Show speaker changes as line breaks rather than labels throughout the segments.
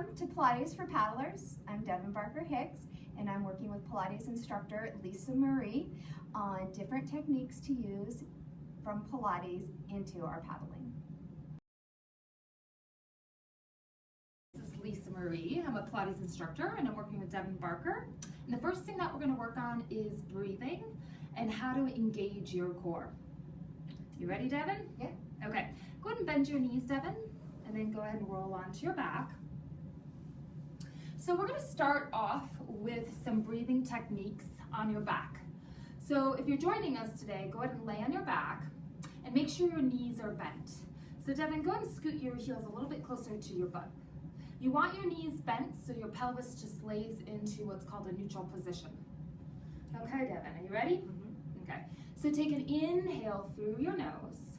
Welcome to Pilates for Paddlers. I'm Devin Barker-Hicks, and I'm working with Pilates instructor Lisa Marie on different techniques to use from Pilates into our paddling.
This is Lisa Marie. I'm a Pilates instructor and I'm working with Devin Barker. And the first thing that we're going to work on is breathing and how to engage your core. You ready, Devin?
Yeah.
Okay. Go ahead and bend your knees, Devin, and then go ahead and roll onto your back. So we're going to start off with some breathing techniques on your back. So if you're joining us today, go ahead and lay on your back and make sure your knees are bent. So Devin, go ahead and scoot your heels a little bit closer to your butt. You want your knees bent so your pelvis just lays into what's called a neutral position. Okay, Devin, are you ready? Mm-hmm. Okay. So take an inhale through your nose,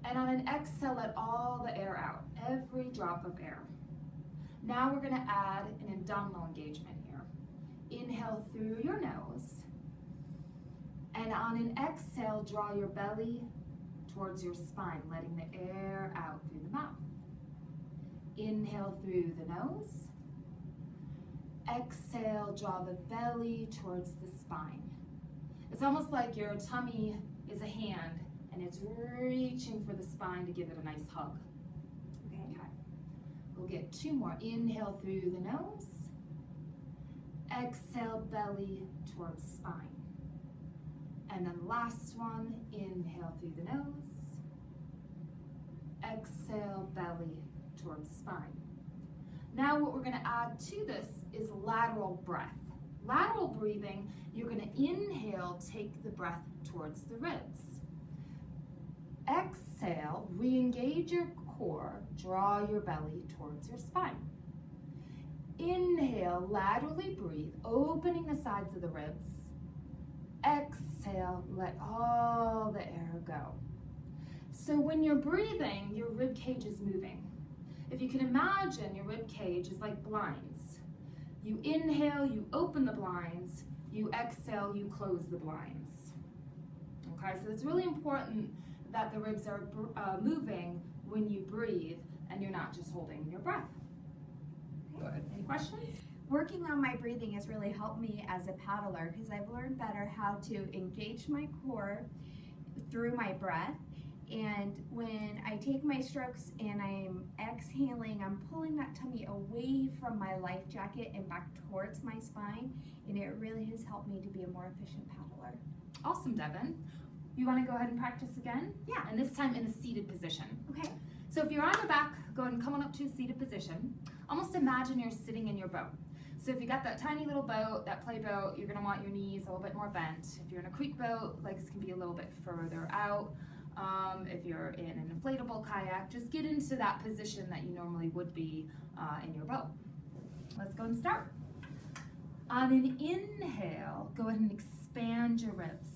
and on an exhale, let all the air out, every drop of air. Now we're going to add an abdominal engagement here. Inhale through your nose, and on an exhale, draw your belly towards your spine, letting the air out through the mouth. Inhale through the nose. Exhale, draw the belly towards the spine. It's almost like your tummy is a hand and it's reaching for the spine to give it a nice hug. Okay. We'll get two more. Inhale through the nose. Exhale, belly towards spine. And then last one, inhale through the nose. Exhale, belly towards spine. Now what we're going to add to this is lateral breath. Lateral breathing, you're going to inhale, take the breath towards the ribs. Exhale, re-engage your core, draw your belly towards your spine. Inhale, laterally breathe, opening the sides of the ribs. Exhale, let all the air go. So when you're breathing, your rib cage is moving. If you can imagine, your rib cage is like blinds. You inhale, you open the blinds. You exhale, you close the blinds. Okay, so it's really important that the ribs are moving when you breathe and you're not just holding your breath. Good. Any questions?
Working on my breathing has really helped me as a paddler because I've learned better how to engage my core through my breath. And when I take my strokes and I'm exhaling, I'm pulling that tummy away from my life jacket and back towards my spine, and it really has helped me to be a more efficient paddler.
Awesome, Devin. You want to go ahead and practice again?
Yeah.
And this time in a seated position.
Okay.
So if you're on your back, go ahead and come on up to a seated position. Almost imagine you're sitting in your boat. So if you got that tiny little boat, that play boat, you're going to want your knees a little bit more bent. If you're in a creek boat, legs can be a little bit further out. If you're in an inflatable kayak, just get into that position that you normally would be in your boat. Let's go and start. On an inhale, go ahead and expand your ribs.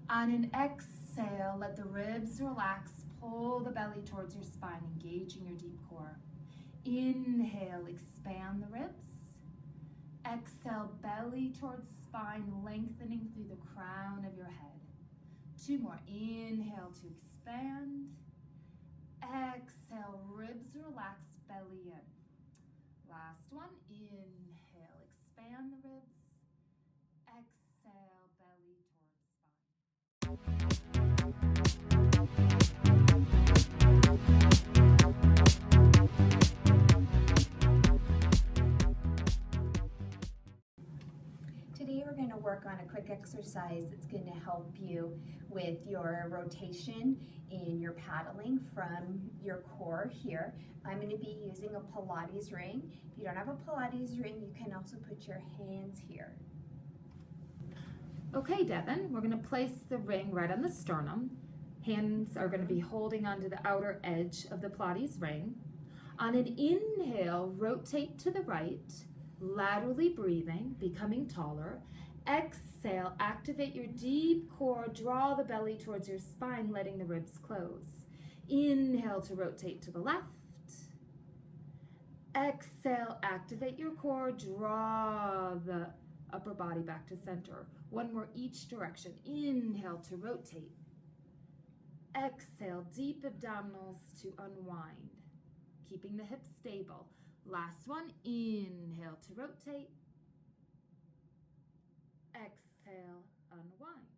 On an exhale, let the ribs relax, pull the belly towards your spine, engaging your deep core. Inhale, expand the ribs. Exhale, belly towards spine, lengthening through the crown of your head. Two more. Inhale to expand. Exhale, ribs relax, belly in. Last one. Inhale, expand the ribs. Exhale, belly towards spine.
Today we're going to work on a quick exercise that's going to help you with your rotation in your paddling from your core here. I'm going to be using a Pilates ring. If you don't have a Pilates ring, you can also put your hands here.
Okay, Devin, we're going to place the ring right on the sternum. Hands are going to be holding onto the outer edge of the Pilates ring. On an inhale, rotate to the right, laterally breathing, becoming taller. Exhale, activate your deep core, draw the belly towards your spine, letting the ribs close. Inhale to rotate to the left. Exhale, activate your core, draw the upper body back to center. One more each direction. Inhale to rotate. Exhale, deep abdominals to unwind. keeping the hips stable. Last one, inhale to rotate. Exhale, unwind.